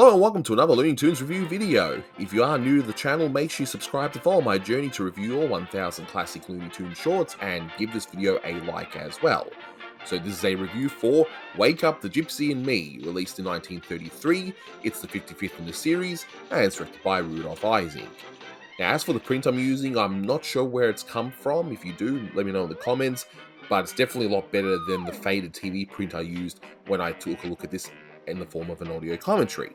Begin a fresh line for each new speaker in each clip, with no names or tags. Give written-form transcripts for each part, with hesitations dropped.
Hello and welcome to another Looney Tunes review video. If you are new to the channel, make sure you subscribe to follow my journey to review all 1000 classic Looney Tunes shorts and give this video a like as well. So this is a review for Wake Up The Gypsy and Me, released in 1933. It's the 55th in the series and it's directed by Rudolph Ising. Now as for the print I'm using, I'm not sure where it's come from. If you do, let me know in the comments, but it's definitely a lot better than the faded TV print I used when I took a look at this in the form of an audio commentary.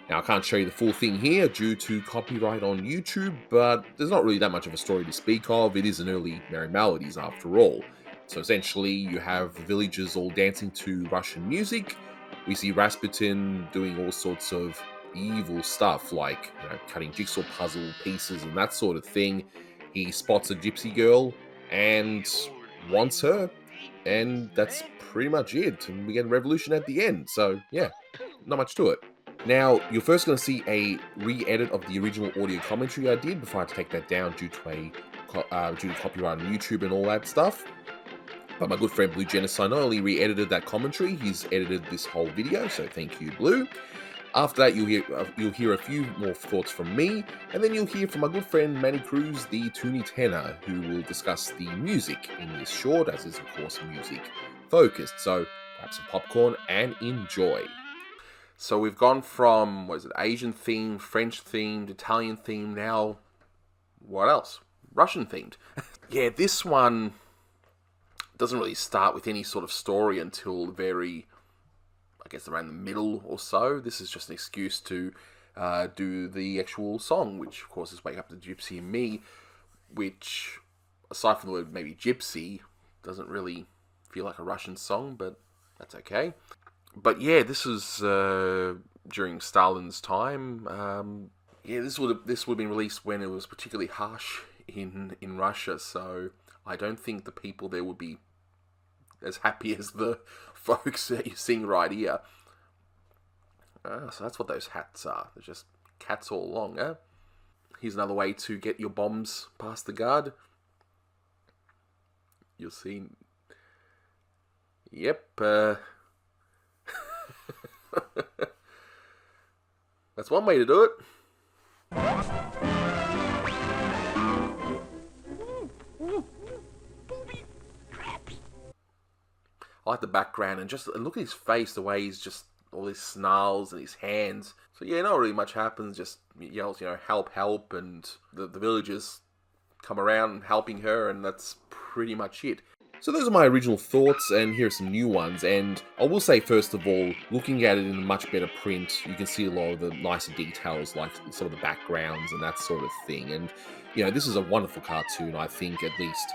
Now, I can't show you the full thing here due to copyright on YouTube, but there's not really that much of a story to speak of. It is an early Merry Melodies after all. So essentially, you have the villagers all dancing to Russian music. We see Rasputin doing all sorts of evil stuff, like cutting jigsaw puzzle pieces and that sort of thing. He spots a gypsy girl and wants her, and that's pretty much it. And we get a revolution at the end, so yeah, not much to it. Now, you're first going to see a re-edit of the original audio commentary I did before I had to take that down due to copyright on YouTube and all that stuff. But my good friend Blue Genocide not only re-edited that commentary, he's edited this whole video, so thank you, Blue. After that, you'll hear a few more thoughts from me, and then you'll hear from my good friend Manny Cruz, the Toonie Tenor, who will discuss the music in this short, as is of course music focused. So grab some popcorn and enjoy. So we've gone from, Asian themed, French themed, Italian themed, now, what else? Russian themed. Yeah, this one doesn't really start with any sort of story until very, I guess, around the middle or so. This is just an excuse to do the actual song, which of course is Wake Up The Gypsy and Me, which, aside from the word maybe gypsy, doesn't really feel like a Russian song, but that's okay. But yeah, this was during Stalin's time. Yeah, this would have been released when it was particularly harsh in Russia. So I don't think the people there would be as happy as the folks that you're seeing right here. So that's what those hats are. They're just cats all along. Eh? Here's another way to get your bombs past the guard. You'll see. Yep. That's one way to do it. I like the background and look at his face, the way he's just all his snarls and his hands. So yeah, not really much happens, just yells, help, help, and the villagers come around helping her, and that's pretty much it. So those are my original thoughts, and here are some new ones. And I will say, first of all, looking at it in a much better print, you can see a lot of the nicer details, like some of the backgrounds and that sort of thing. And, this is a wonderful cartoon, I think, at least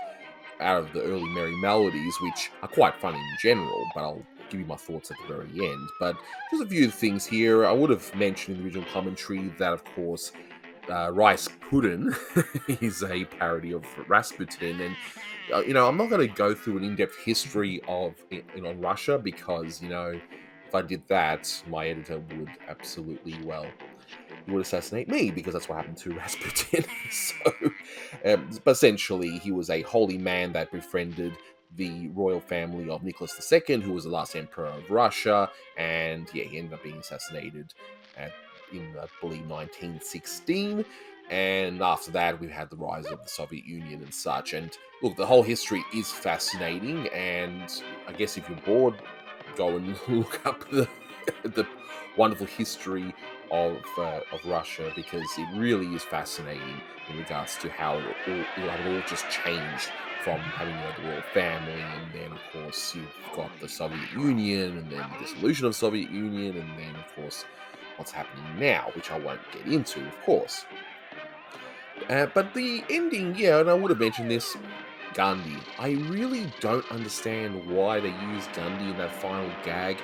out of the early Merry Melodies, which are quite fun in general, but I'll give you my thoughts at the very end. But just a few things here. I would have mentioned in the original commentary that, of course, Rice Puddin' is a parody of Rasputin, and I'm not going to go through an in-depth history of Russia, because if I did that, my editor would absolutely, he would assassinate me, because that's what happened to Rasputin. But essentially, he was a holy man that befriended the royal family of Nicholas II, who was the last emperor of Russia, and yeah, he ended up being assassinated in, I believe, 1916, and after that we had the rise of the Soviet Union and such. And look, the whole history is fascinating, and I guess if you're bored, go and look up the wonderful history of Russia, because it really is fascinating in regards to how it all just changed from having the royal family, and then of course you've got the Soviet Union, and then the dissolution of the Soviet Union, and then of course what's happening now, which I won't get into, of course. But the ending, yeah, and I would have mentioned this, Gandhi. I really don't understand why they used Gandhi in that final gag.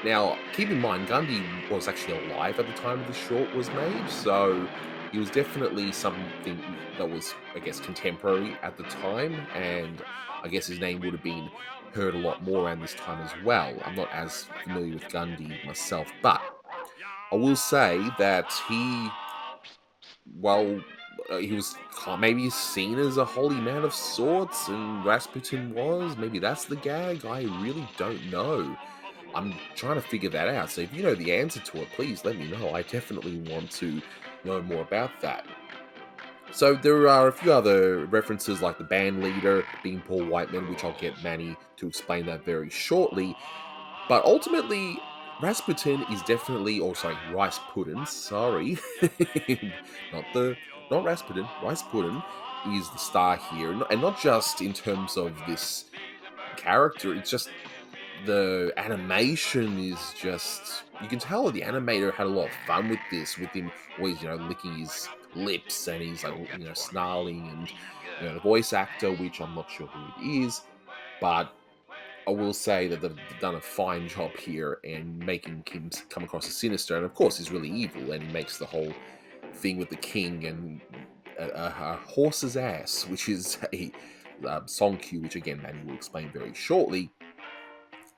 Now, keep in mind, Gandhi was actually alive at the time the short was made, so he was definitely something that was, I guess, contemporary at the time, and I guess his name would have been heard a lot more around this time as well. I'm not as familiar with Gandhi myself, but I will say that he was maybe seen as a holy man of sorts, and Rasputin was. Maybe that's the gag. I really don't know. I'm trying to figure that out. So if you know the answer to it, please let me know. I definitely want to know more about that. So there are a few other references, like the band leader being Paul Whiteman, which I'll get Manny to explain that very shortly. But ultimately, Rasputin is definitely, or sorry, Rice Puddin, sorry, not the, not Rasputin, Rice Puddin is the star here, and not just in terms of this character. It's just the animation is just, you can tell that the animator had a lot of fun with this, with him always, licking his lips, and he's like, snarling, and the voice actor, which I'm not sure who it is, but I will say that they've done a fine job here in making him come across as sinister, and of course he's really evil, and he makes the whole thing with the king and a horse's ass, which is a song cue, which again Manny will explain very shortly.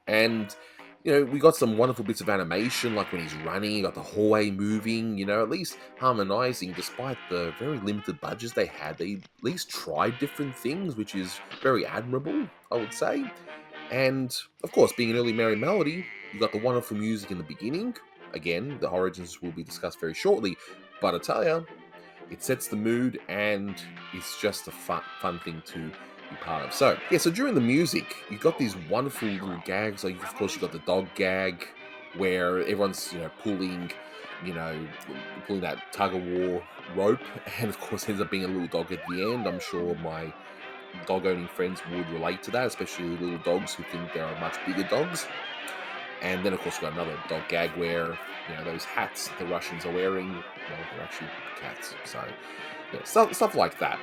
And we got some wonderful bits of animation, like when he's running, you got the hallway moving, at least harmonizing, despite the very limited budgets they had. They at least tried different things, which is very admirable, I would say. And of course, being an early Merry Melody, you got the wonderful music in the beginning. Again, the origins will be discussed very shortly, but I tell you, it sets the mood, and it's just a fun thing to be part of. So yeah, so during the music, you got these wonderful little gags. Like of course you got the dog gag, where everyone's pulling, you know pulling that tug of war rope, and of course ends up being a little dog at the end. I'm sure my dog owning friends would relate to that, especially little dogs who think there are much bigger dogs. And then, of course, we've got another dog gag where, those hats the Russians are wearing, they're actually cats. So, yeah, stuff like that.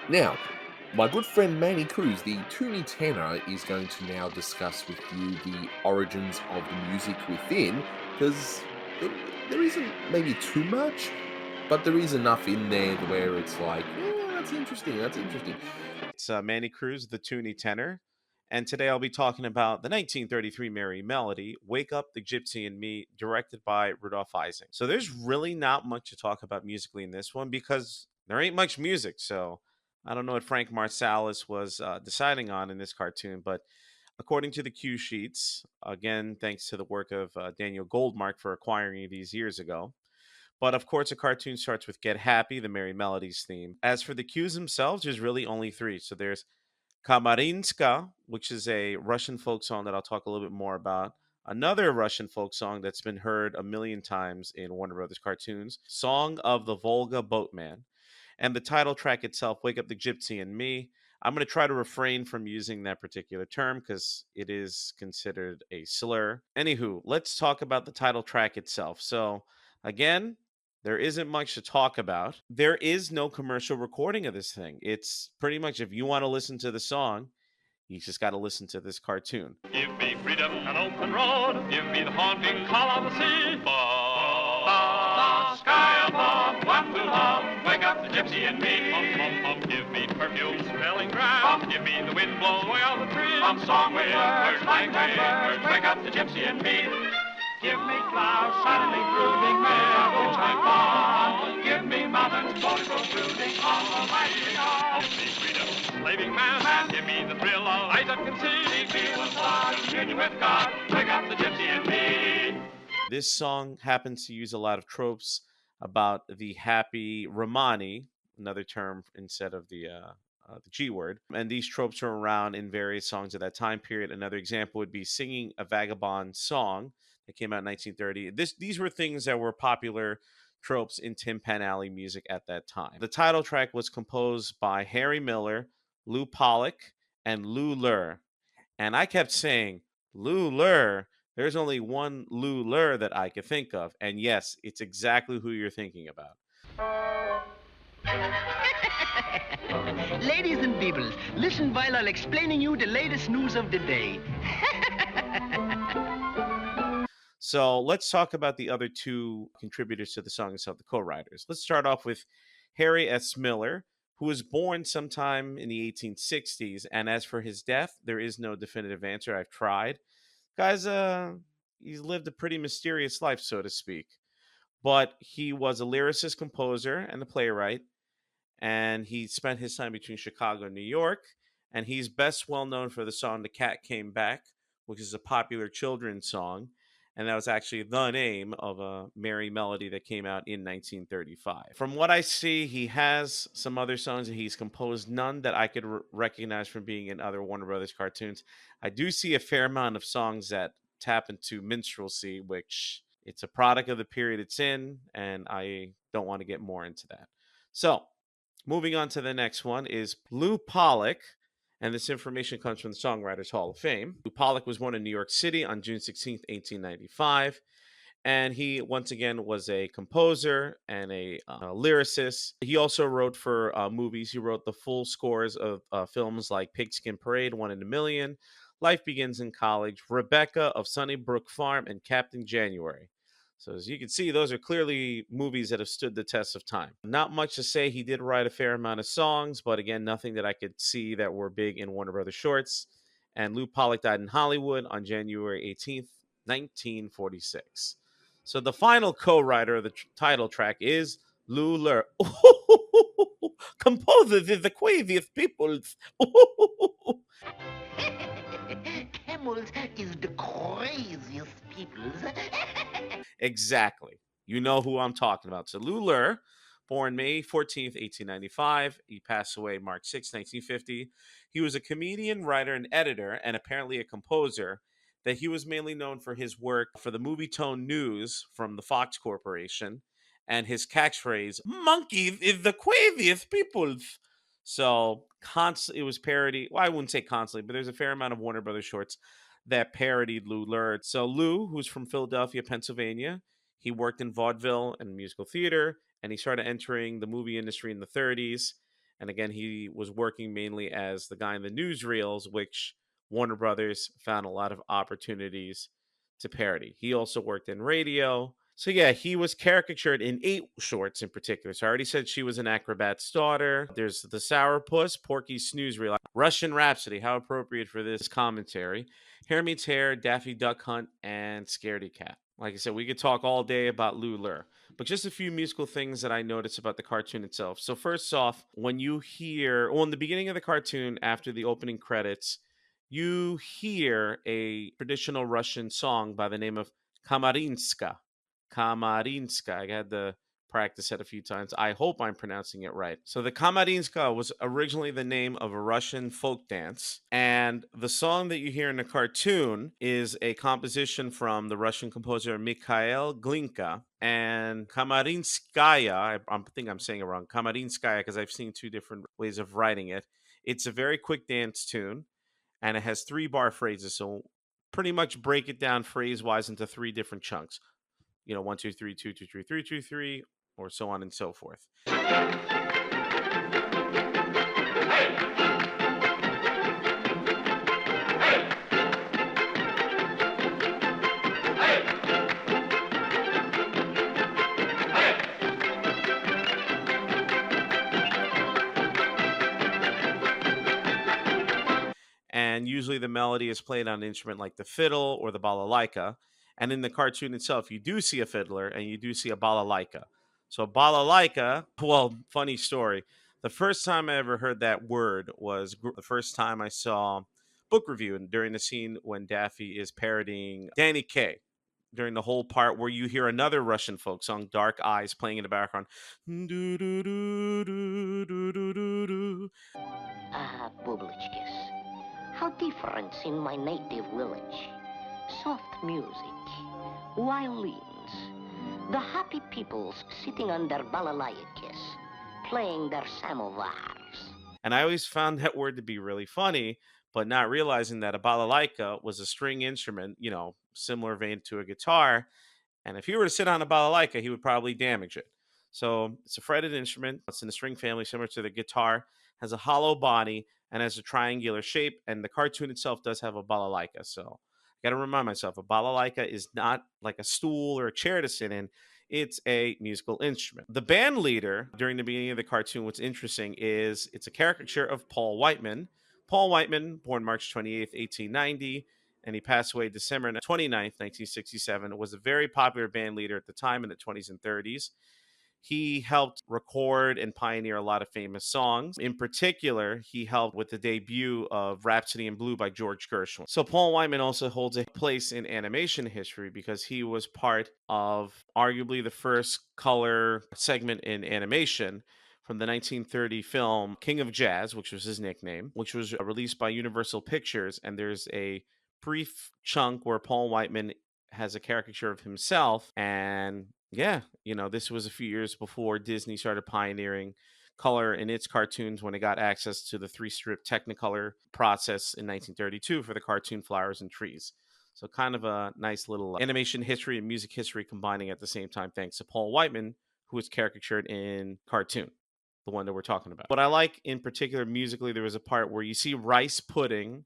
Now, my good friend Manny Cruz, the Toonie tenor, is going to now discuss with you the origins of the music within, because there isn't maybe too much, but there is enough in there where it's like, that's interesting, that's interesting.
It's Manny Cruz, the Toonie tenor, and today I'll be talking about the 1933 Merry Melody, Wake Up the Gypsy and Me, directed by Rudolph Ising. So there's really not much to talk about musically in this one because there ain't much music. So I don't know what Frank Marsalis was deciding on in this cartoon, but according to the cue sheets, again, thanks to the work of Daniel Goldmark for acquiring these years ago. But of course, a cartoon starts with Get Happy, the Merry Melodies theme. As for the cues themselves, there's really only three. So there's Kamarinska, which is a Russian folk song that I'll talk a little bit more about. Another Russian folk song that's been heard a million times in Warner Brothers cartoons, Song of the Volga Boatman. And the title track itself, Wake Up the Gypsy and Me. I'm going to try to refrain from using that particular term because it is considered a slur. Anywho, let's talk about the title track itself. So, again, there isn't much to talk about. There is no commercial recording of this thing. It's pretty much if you want to listen to the song, you just got to listen to this cartoon.
Give me freedom and open road. Give me the haunting call of the sea. The sky above, one to love. Wake up the gypsy and me. Give me perfume smelling ground. Give me the wind blowing on the trees. Song with birds, like birds. Wake up the gypsy and me. Give me clouds suddenly brooding, meadows I fall. Give me mountains, beautiful brooding on the mighty God. Give me freedom, slaving man. Give me the thrill of light that can see. Feel the stars, union with God. Wake up the gypsy and me.
This song happens to use a lot of tropes about the happy Romani, another term instead of the G word. And these tropes are around in various songs of that time period. Another example would be singing a vagabond song that came out in 1930. These were things that were popular tropes in Tin Pan Alley music at that time. The title track was composed by Harry Miller, Lou Pollock, and Lou Lur. And I kept saying, Lou Lur. There's only one Lou Lur that I could think of. And yes, it's exactly who you're thinking about.
Ladies and peoples, listen while I'll explaining you the latest news of the day.
So let's talk about the other two contributors to the song itself, the co-writers. Let's start off with Harry S. Miller, who was born sometime in the 1860s. And as for his death, there is no definitive answer. I've tried. Guys, he's lived a pretty mysterious life, so to speak. But he was a lyricist, composer, and a playwright. And he spent his time between Chicago and New York. And he's best well known for the song The Cat Came Back, which is a popular children's song. And that was actually the name of a merry melody that came out in 1935. From what I see, he has some other songs that he's composed, none that I could recognize from being in other Warner Brothers cartoons. I do see a fair amount of songs that tap into minstrelsy, which it's a product of the period it's in, and I don't want to get more into that. So, moving on to the next one is Lou Pollock, and this information comes from the Songwriters Hall of Fame. Lou Pollock was born in New York City on June 16th, 1895. And he, once again, was a composer and a lyricist. He also wrote for movies. He wrote the full scores of films like Pigskin Parade, One in a Million, Life Begins in College, Rebecca of Sunnybrook Farm, and Captain January. So as you can see, those are clearly movies that have stood the test of time. Not much to say. He did write a fair amount of songs, but again, nothing that I could see that were big in Warner Brothers shorts. And Lou Pollock died in Hollywood on January 18th, 1946. So the final co-writer of the title track is Lou Lur. Composers is the craziest people.
Camels is the craziest peoples.
Exactly. You know who I'm talking about. So Lou Lur, born May 14th, 1895. He passed away March 6th, 1950. He was a comedian, writer, and editor, and apparently a composer. That he was mainly known for his work for the movie Tone News from the Fox Corporation and his catchphrase, monkeys is the craziest peoples. So it was parody. Well, I wouldn't say constantly, but there's a fair amount of Warner Brothers shorts that parodied Lou Lur. So Lou, who's from Philadelphia, Pennsylvania, he worked in vaudeville and musical theater, and he started entering the movie industry in the 30s. And again, he was working mainly as the guy in the newsreels, which Warner Brothers found a lot of opportunities to parody. He also worked in radio. So yeah, he was caricatured in 8 shorts in particular. So I already said She Was an Acrobat's Daughter. There's The Sourpuss, Porky's Snooze Reel, Russian Rhapsody, how appropriate for this commentary, Hair Meets Hair, Daffy Duck Hunt, and Scaredy Cat. Like I said, we could talk all day about Lou Lur, but just a few musical things that I noticed about the cartoon itself. So first off, when you hear, well, in the beginning of the cartoon, after the opening credits, you hear a traditional Russian song by the name of Kamarinska. Kamarinska. I had to practice it a few times. I hope I'm pronouncing it right. So the Kamarinska was originally the name of a Russian folk dance, and the song that you hear in the cartoon is a composition from the Russian composer Mikhail Glinka. And Kamarinskaya, I think I'm saying it wrong, Kamarinskaya, because I've seen 2 different ways of writing it. It's a very quick dance tune, and it has 3-bar phrases. So pretty much break it down phrase wise into 3 different chunks. 1, 2, 3, 2, 2, 3, 3, 2, 3, or so on and so forth. And usually the melody is played on an instrument like the fiddle or the balalaika. And in the cartoon itself, you do see a fiddler and you do see a balalaika. So balalaika, well, funny story. The first time I ever heard that word was the first time I saw Book Review, and during the scene when Daffy is parodying Danny Kaye, during the whole part where you hear another Russian folk song, Dark Eyes, playing in the background.
Ah, Bublichkis, how different in my native village. Soft music, violins, the happy peoples sitting on their balalaikas, playing their samovars.
And I always found that word to be really funny, but not realizing that a balalaika was a string instrument, similar vein to a guitar. And if he were to sit on a balalaika, he would probably damage it. So it's a fretted instrument. It's in the string family, similar to the guitar, has a hollow body and has a triangular shape. And the cartoon itself does have a balalaika. So I got to remind myself, a balalaika is not like a stool or a chair to sit in. It's a musical instrument. The band leader during the beginning of the cartoon, what's interesting is it's a caricature of Paul Whiteman. Paul Whiteman, born March 28th, 1890, and he passed away December 29th, 1967, was a very popular band leader at the time in the 20s and 30s. He helped record and pioneer a lot of famous songs. In particular, he helped with the debut of Rhapsody in Blue by George Gershwin. So Paul Whiteman also holds a place in animation history because he was part of arguably the first color segment in animation from the 1930 film King of Jazz, which was his nickname, which was released by Universal Pictures. And there's a brief chunk where Paul Whiteman has a caricature of himself. And yeah, this was a few years before Disney started pioneering color in its cartoons when it got access to the 3-strip Technicolor process in 1932 for the cartoon Flowers and Trees. So kind of a nice little animation history and music history combining at the same time, thanks to Paul Whiteman, who was caricatured in cartoon, the one that we're talking about. What I like in particular musically, there was a part where you see Rice Pudding,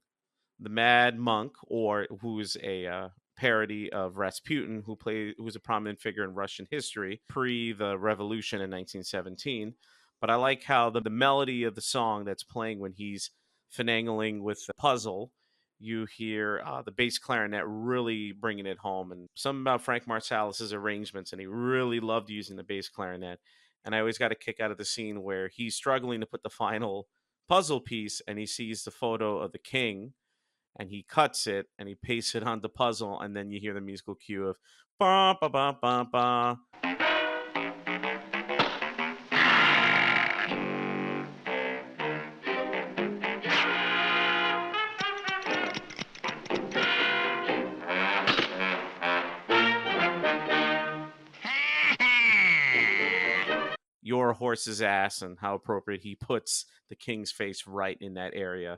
the Mad Monk, or who's a parody of Rasputin, who was a prominent figure in Russian history pre the revolution in 1917. But I like how the melody of the song that's playing when he's finagling with the puzzle, you hear the bass clarinet really bringing it home. And something about Frank Marsalis's arrangements, and he really loved using the bass clarinet. And I always got a kick out of the scene where he's struggling to put the final puzzle piece, and he sees the photo of the king, and he cuts it and he pastes it on the puzzle, and then you hear the musical cue of ba ba ba ba ba. Your horse's ass, and how appropriate he puts the king's face right in that area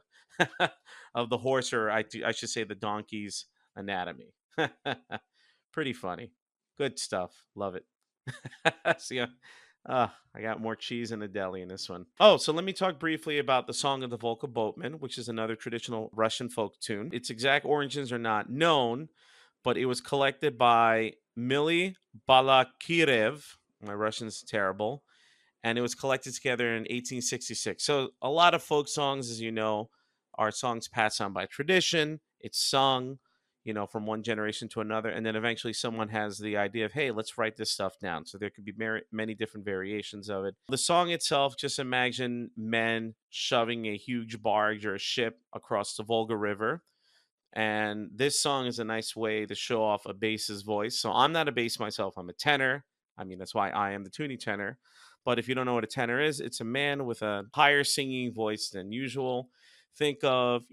of the horse, or I should say the donkey's anatomy. Pretty funny. Good stuff. Love it. See, I got more cheese in the deli in this one. Oh, so let me talk briefly about the Song of the Volga Boatman, which is another traditional Russian folk tune. Its exact origins are not known, but it was collected by Mily Balakirev. My Russian's terrible. And it was collected together in 1866. So a lot of folk songs, as you know, are songs passed on by tradition. It's sung, from one generation to another. And then eventually someone has the idea of, hey, let's write this stuff down. So there could be many different variations of it. The song itself, just imagine men shoving a huge barge or a ship across the Volga River. And this song is a nice way to show off a bass's voice. So I'm not a bass myself. I'm a tenor. I mean, that's why I am the Toonie tenor. But if you don't know what a tenor is, it's a man with a higher singing voice than usual. Think of,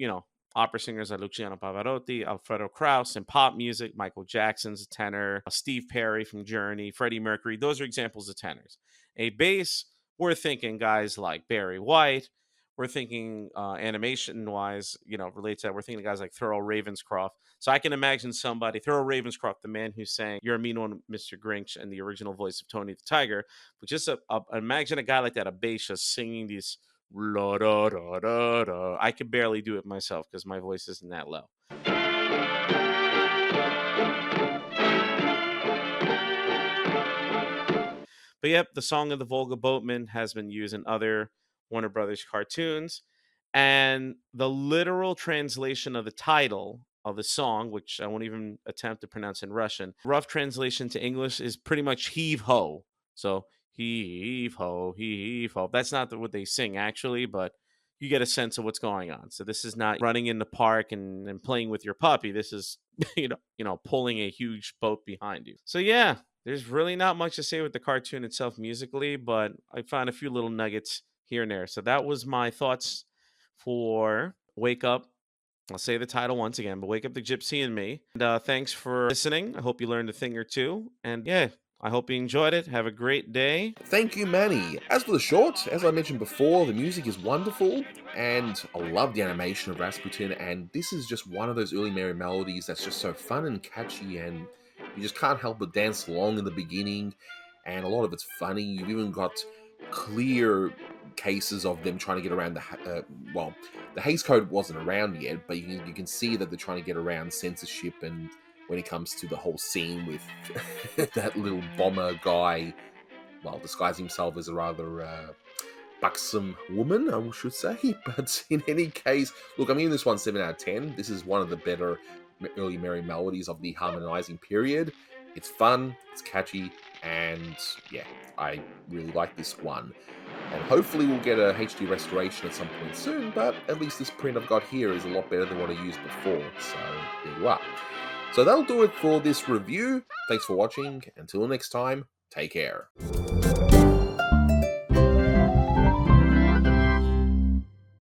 opera singers like Luciano Pavarotti, Alfredo Kraus. In pop music, Michael Jackson's a tenor, Steve Perry from Journey, Freddie Mercury. Those are examples of tenors. A bass, we're thinking guys like Barry White. We're thinking animation-wise, related to that, we're thinking of guys like Thurl Ravenscroft. So I can imagine somebody, Thurl Ravenscroft, the man who sang You're a Mean One, Mr. Grinch, and the original voice of Tony the Tiger. But just imagine a guy like that, a bass, just singing these la da da da da. I could barely do it myself because my voice isn't that low. But yep, the Song of the Volga Boatman has been used in other Warner Brothers cartoons, and the literal translation of the title of the song, which I won't even attempt to pronounce in Russian, rough translation to English is pretty much heave ho. So heave ho, heave ho. That's not what they sing actually, but you get a sense of what's going on. So this is not running in the park and playing with your puppy. This is pulling a huge boat behind you. So yeah, there's really not much to say with the cartoon itself musically, but I found a few little nuggets here and there. So that was my thoughts for Wake Up. I'll say the title once again, but Wake Up the Gypsy and Me. And thanks for listening. I hope you learned a thing or two. And yeah, I hope you enjoyed it. Have a great day.
Thank you, Manny. As for the short, as I mentioned before, the music is wonderful, and I love the animation of Rasputin, and this is just one of those early merry melodies that's just so fun and catchy, and you just can't help but dance along in the beginning, and a lot of it's funny. You've even got clear cases of them trying to get around the Hays Code wasn't around yet, but you can see that they're trying to get around censorship, and when it comes to the whole scene with that little bomber guy, disguising himself as a rather buxom woman, I should say. But in any case, look, I'm giving this one 7 out of 10. This is one of the better early merry melodies of the harmonizing period. It's fun, it's catchy, and yeah, I really like this one. And hopefully we'll get a HD restoration at some point soon, but at least this print I've got here is a lot better than what I used before, so there you are. So that'll do it for this review. Thanks for watching. Until next time, take care.